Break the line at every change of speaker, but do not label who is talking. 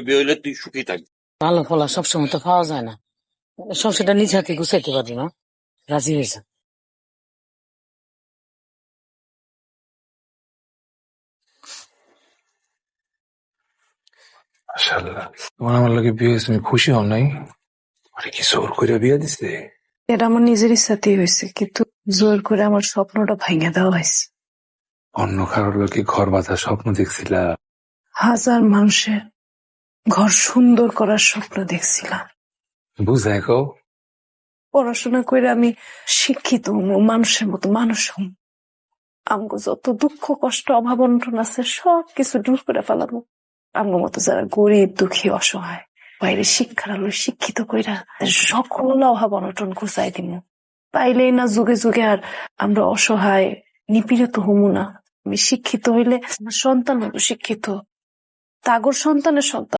বিয়ে হইলে তুই সুখী থাকবি।
ভালো ফলা সবসময় তো পাওয়া যায় না, সংসারটা নিজ হাতে গুছাইতে পারবো না। রাজি হয়েছে।
মাশাআল্লাহ, তোমার আমার লাগে বিয়ে হয়েছে, তুমি খুশি হও নাই? আরে কি জোর করে বিয়ে দিছে?
এটা আমার নিজের ইচ্ছাতেই হয়েছে, কিন্তু জোর করে আমার স্বপ্নটা ভাঙে দেওয়া হয়েছে।
অন্য কারোর লোকে ঘর বাঁধার স্বপ্ন দেখছিলা?
হাজার মানুষের ঘর সুন্দর করার স্বপ্ন দেখছিলাম।
বুঝাই কও।
পড়াশোনা করে আমি শিক্ষিত হম, মানুষের মতো মানুষ হম। আমগো যত দুঃখ কষ্ট অভাব অনটন আছে সবকিছু দূর করে ফেলাবো। আমগো মতো যারা গরিব দুঃখী অসহায় বাইরে শিক্ষার আলো শিক্ষিত কইরা সকল অভাব অনটন ঘুচাই দিব। পাইলেই না যুগে যুগে আর আমরা অসহায় নিপীড়িত হমু না। আমি শিক্ষিত হইলে আমার সন্তান হবো শিক্ষিত, তাগর সন্তানের সন্তান।